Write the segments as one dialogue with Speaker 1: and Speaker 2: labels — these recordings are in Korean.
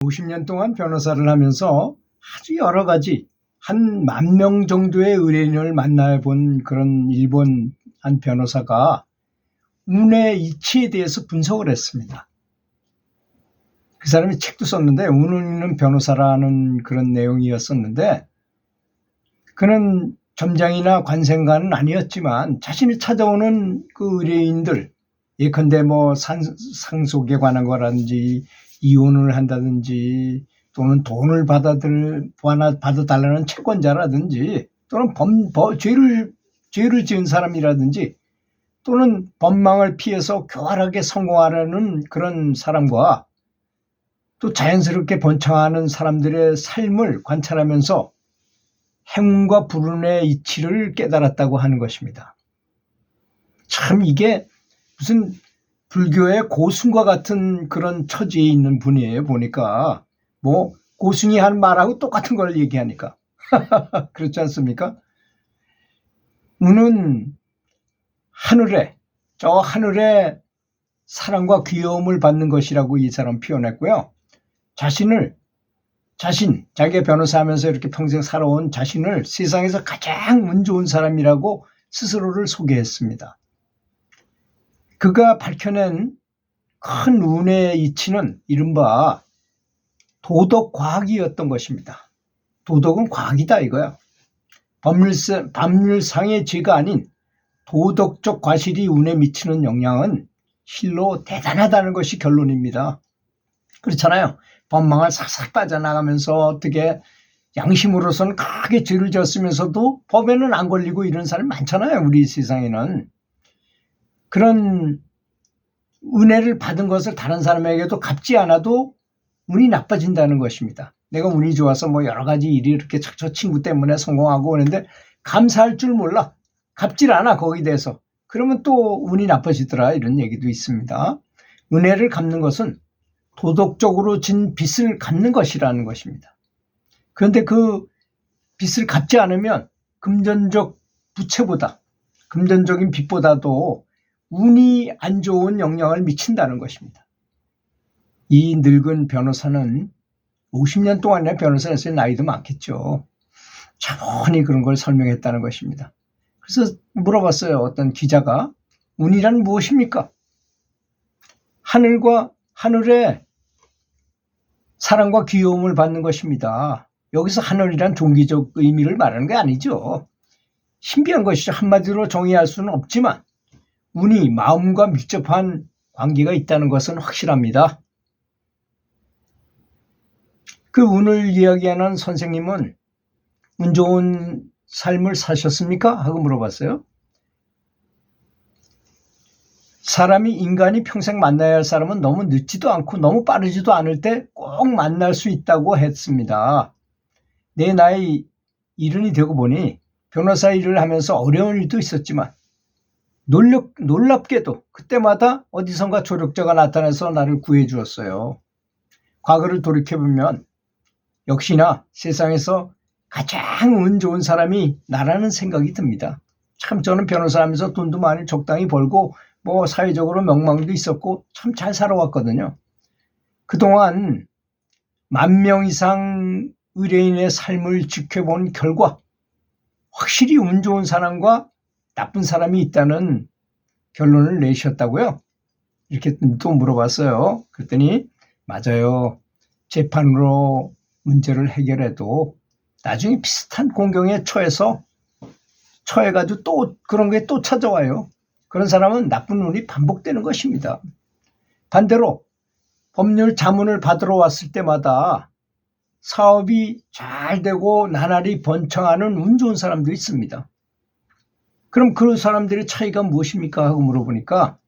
Speaker 1: 50년 동안 변호사를 하면서 아주 여러 가지 한 10,000명 정도의 의뢰인을 만나본 그런 일본 한 변호사가 운의 이치에 대해서 분석을 했습니다. 그 사람이 책도 썼는데 운을 읽는 변호사라는 그런 내용이었었는데, 그는 점장이나 관생가는 아니었지만 자신이 찾아오는 그 의뢰인들, 예컨대 뭐 상속에 관한 거라든지 이혼을 한다든지 또는 돈을 받아달라는 채권자라든지 또는 죄를 지은 사람이라든지 또는 법망을 피해서 교활하게 성공하려는 그런 사람과 또 자연스럽게 번창하는 사람들의 삶을 관찰하면서 행운과 불운의 이치를 깨달았다고 하는 것입니다. 참 이게 무슨 불교의 고승과 같은 그런 처지에 있는 분이에요. 보니까 뭐 고승이 한 말하고 똑같은 걸 얘기하니까 그렇지 않습니까? 운은 저 하늘에 사랑과 귀여움을 받는 것이라고 이 사람 표현했고요. 자기가 변호사하면서 이렇게 평생 살아온 자신을 세상에서 가장 운 좋은 사람이라고 스스로를 소개했습니다. 그가 밝혀낸 큰 운의 이치는 이른바 도덕과학이었던 것입니다. 도덕은 과학이다 이거야. 법률상의 죄가 아닌 도덕적 과실이 운에 미치는 영향은 실로 대단하다는 것이 결론입니다. 그렇잖아요. 법망을 싹싹 빠져나가면서 어떻게 양심으로서는 크게 죄를 지었으면서도 법에는 안 걸리고 이런 사람 많잖아요. 우리 세상에는. 그런 은혜를 받은 것을 다른 사람에게도 갚지 않아도 운이 나빠진다는 것입니다. 내가 운이 좋아서 뭐 여러 가지 일이 이렇게 저 친구 때문에 성공하고 그러는데 감사할 줄 몰라. 갚질 않아 거기에 대해서. 그러면 또 운이 나빠지더라 이런 얘기도 있습니다. 은혜를 갚는 것은 도덕적으로 진 빚을 갚는 것이라는 것입니다. 그런데 그 빚을 갚지 않으면 금전적인 빚보다도 운이 안 좋은 영향을 미친다는 것입니다. 이 늙은 변호사는 50년 동안의 변호사였어요. 나이도 많겠죠. 차분히 그런 걸 설명했다는 것입니다. 그래서 물어봤어요. 어떤 기자가 운이란 무엇입니까? 하늘에 사랑과 귀여움을 받는 것입니다. 여기서 하늘이란 종기적 의미를 말하는 게 아니죠. 신비한 것이죠. 한마디로 정의할 수는 없지만 운이 마음과 밀접한 관계가 있다는 것은 확실합니다. 그 운을 이야기하는 선생님은 운 좋은 삶을 사셨습니까? 하고 물어봤어요. 인간이 평생 만나야 할 사람은 너무 늦지도 않고 너무 빠르지도 않을 때 꼭 만날 수 있다고 했습니다. 내 나이 70이 되고 보니 변호사 일을 하면서 어려운 일도 있었지만 놀랍게도 그때마다 어디선가 조력자가 나타나서 나를 구해 주었어요. 과거를 돌이켜보면 역시나 세상에서 가장 운 좋은 사람이 나라는 생각이 듭니다. 참 저는 변호사 하면서 돈도 많이 적당히 벌고 뭐 사회적으로 명망도 있었고 참 잘 살아왔거든요. 그동안 10,000명 이상 의뢰인의 삶을 지켜본 결과 확실히 운 좋은 사람과 나쁜 사람이 있다는 결론을 내셨다고요? 이렇게 또 물어봤어요. 그랬더니 맞아요. 재판으로 문제를 해결해도 나중에 비슷한 공경에 처해가지고 또 그런 게 또 찾아와요. 그런 사람은 나쁜 운이 반복되는 것입니다. 반대로 법률 자문을 받으러 왔을 때마다 사업이 잘 되고 나날이 번창하는 운 좋은 사람도 있습니다. 그럼 그 사람들의 차이가 무엇입니까? 하고 물어보니까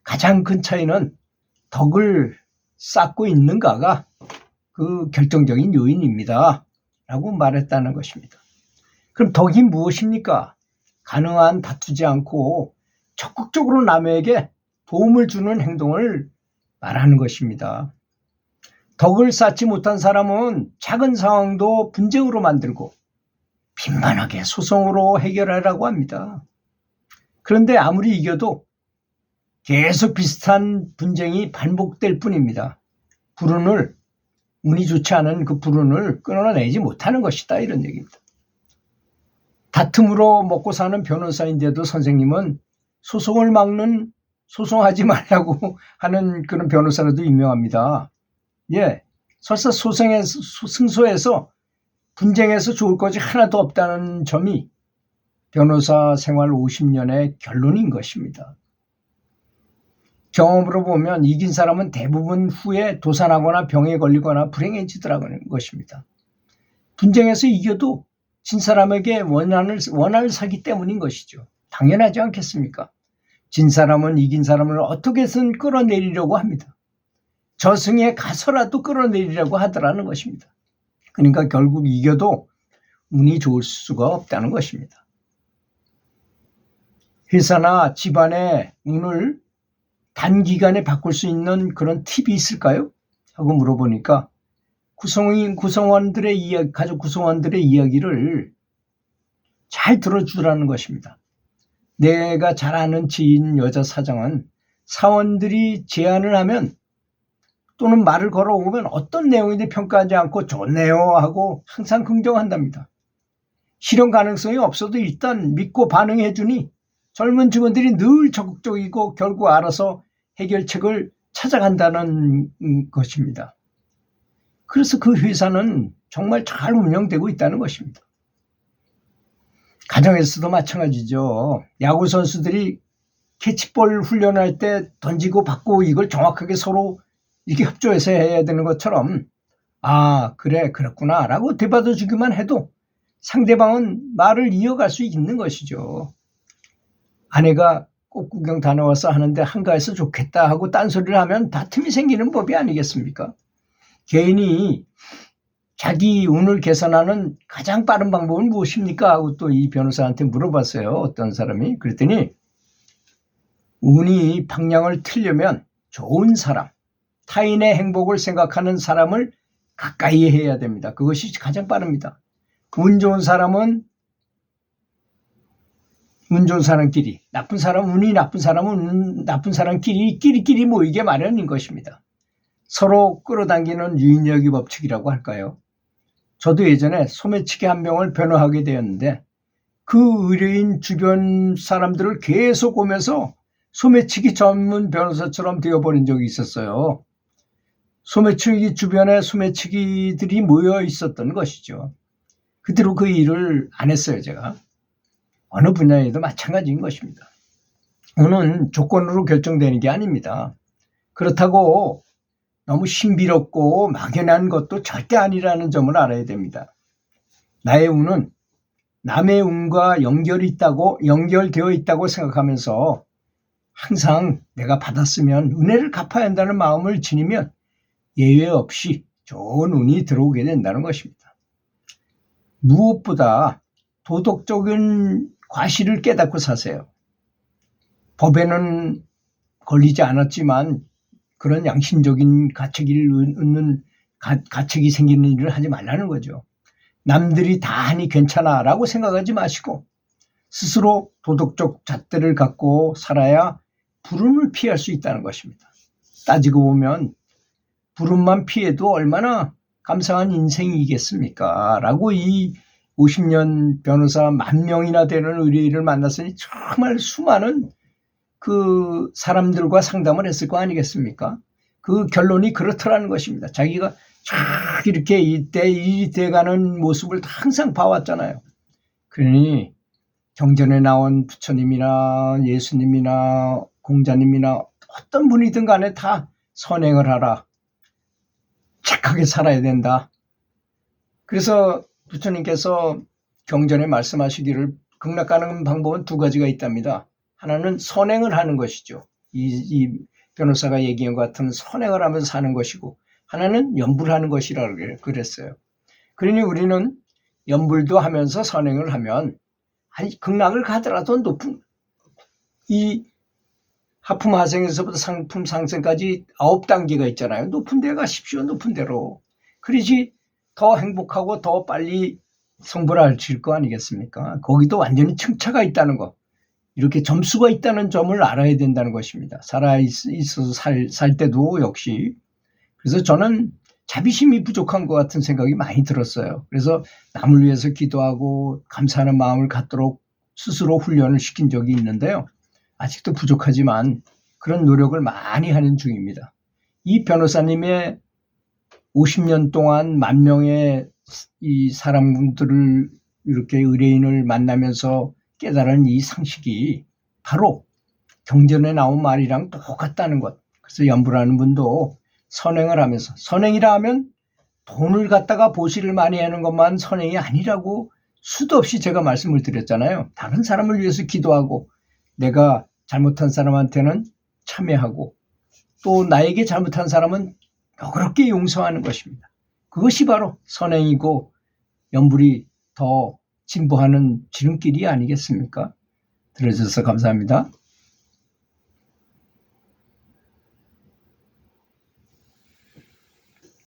Speaker 1: 가장 큰 차이는 덕을 쌓고 있는가가 그 결정적인 요인입니다. 라고 말했다는 것입니다. 그럼 덕이 무엇입니까? 가능한 다투지 않고 적극적으로 남에게 도움을 주는 행동을 말하는 것입니다. 덕을 쌓지 못한 사람은 작은 상황도 분쟁으로 만들고 빈번하게 소송으로 해결하라고 합니다. 그런데 아무리 이겨도 계속 비슷한 분쟁이 반복될 뿐입니다. 불운을 운이 좋지 않은 그 불운을 끊어내지 못하는 것이다, 이런 얘기입니다. 다툼으로 먹고 사는 변호사인데도 선생님은 소송을 막는, 소송하지 말라고 하는 그런 변호사로도 유명합니다. 예, 설사 승소해서 분쟁에서 좋을 것이 하나도 없다는 점이 변호사 생활 50년의 결론인 것입니다. 경험으로 보면 이긴 사람은 대부분 후에 도산하거나 병에 걸리거나 불행해지더라는 것입니다. 분쟁에서 이겨도 진 사람에게 원한을 사기 때문인 것이죠. 당연하지 않겠습니까? 진 사람은 이긴 사람을 어떻게든 끌어내리려고 합니다. 저승에 가서라도 끌어내리려고 하더라는 것입니다. 그러니까 결국 이겨도 운이 좋을 수가 없다는 것입니다. 회사나 집안의 운을 단기간에 바꿀 수 있는 그런 팁이 있을까요? 하고 물어보니까 구성원들의 이야기, 가족 구성원들의 이야기를 잘 들어주라는 것입니다. 내가 잘 아는 지인 여자 사장은 사원들이 제안을 하면 또는 말을 걸어오면 어떤 내용인지 평가하지 않고 좋네요 하고 항상 긍정한답니다. 실현 가능성이 없어도 일단 믿고 반응해 주니 젊은 직원들이 늘 적극적이고 결국 알아서 해결책을 찾아간다는 것입니다. 그래서 그 회사는 정말 잘 운영되고 있다는 것입니다. 가정에서도 마찬가지죠. 야구 선수들이 캐치볼 훈련할 때 던지고 받고 이걸 정확하게 서로 이렇게 협조해서 해야 되는 것처럼 아 그래 그렇구나 라고 되받아 주기만 해도 상대방은 말을 이어갈 수 있는 것이죠. 아내가 꽃구경 다녀와서 하는데 한가해서 좋겠다 하고 딴소리를 하면 다툼이 생기는 법이 아니겠습니까? 개인이 자기 운을 개선하는 가장 빠른 방법은 무엇입니까? 하고 또 이 변호사한테 물어봤어요. 어떤 사람이. 그랬더니 운이 방향을 틀려면 좋은 사람, 타인의 행복을 생각하는 사람을 가까이 해야 됩니다. 그것이 가장 빠릅니다. 운 좋은 사람은 운 좋은 사람끼리, 운이 나쁜 사람은 나쁜 사람끼리 끼리끼리 모이게 마련인 것입니다. 서로 끌어당기는 유인력의 법칙이라고 할까요? 저도 예전에 소매치기 한 명을 변호하게 되었는데 그 의뢰인 주변 사람들을 계속 오면서 소매치기 전문 변호사처럼 되어버린 적이 있었어요. 소매치기 주변에 소매치기들이 모여 있었던 것이죠. 그대로 그 일을 안 했어요, 제가. 어느 분야에도 마찬가지인 것입니다. 운은 조건으로 결정되는 게 아닙니다. 그렇다고 너무 신비롭고 막연한 것도 절대 아니라는 점을 알아야 됩니다. 나의 운은 남의 운과 연결되어 있다고 생각하면서 항상 내가 받았으면 은혜를 갚아야 한다는 마음을 지니면 예외 없이 좋은 운이 들어오게 된다는 것입니다. 무엇보다 도덕적인 과실을 깨닫고 사세요. 법에는 걸리지 않았지만 그런 양심적인 가책이 생기는 일을 하지 말라는 거죠. 남들이 다 하니 괜찮아 라고 생각하지 마시고 스스로 도덕적 잣대를 갖고 살아야 불운을 피할 수 있다는 것입니다. 따지고 보면 불운만 피해도 얼마나 감사한 인생이겠습니까? 라고 이 50년 변호사 10,000명이나 되는 의뢰인을 만났으니 정말 수많은 그 사람들과 상담을 했을 거 아니겠습니까? 그 결론이 그렇더라는 것입니다. 자기가 쫙 이렇게 일이 돼가는 모습을 항상 봐왔잖아요. 그러니 경전에 나온 부처님이나 예수님이나 공자님이나 어떤 분이든 간에 다 선행을 하라. 착하게 살아야 된다. 그래서 부처님께서 경전에 말씀하시기를 극락가는 방법은 두 가지가 있답니다. 하나는 선행을 하는 것이죠. 이 변호사가 얘기한 것 같은 선행을 하면서 사는 것이고 하나는 연불을 하는 것이라고 그랬어요. 그러니 우리는 연불도 하면서 선행을 하면 극락을 가더라도 높은 이 하품 하생에서부터 상품 상생까지 9단계가 있잖아요. 높은 데 가십시오. 높은 데로. 그러지 더 행복하고 더 빨리 성불할 거 아니겠습니까? 거기도 완전히 층차가 있다는 거. 이렇게 점수가 있다는 점을 알아야 된다는 것입니다. 살아있어서 살 때도 역시. 그래서 저는 자비심이 부족한 것 같은 생각이 많이 들었어요. 그래서 남을 위해서 기도하고 감사하는 마음을 갖도록 스스로 훈련을 시킨 적이 있는데요. 아직도 부족하지만 그런 노력을 많이 하는 중입니다. 이 변호사님의 50년 동안 만 명의 이 사람들을 이렇게 의뢰인을 만나면서 깨달은 이 상식이 바로 경전에 나온 말이랑 똑같다는 것. 그래서 연불하는 분도 선행을 하면서, 선행이라 하면 돈을 갖다가 보시를 많이 하는 것만 선행이 아니라고 수도 없이 제가 말씀을 드렸잖아요. 다른 사람을 위해서 기도하고 내가 잘못한 사람한테는 참여하고 또 나에게 잘못한 사람은 너그럽게 용서하는 것입니다. 그것이 바로 선행이고 연불이 더 진보하는 지름길이 아니겠습니까? 들어주셔서 감사합니다.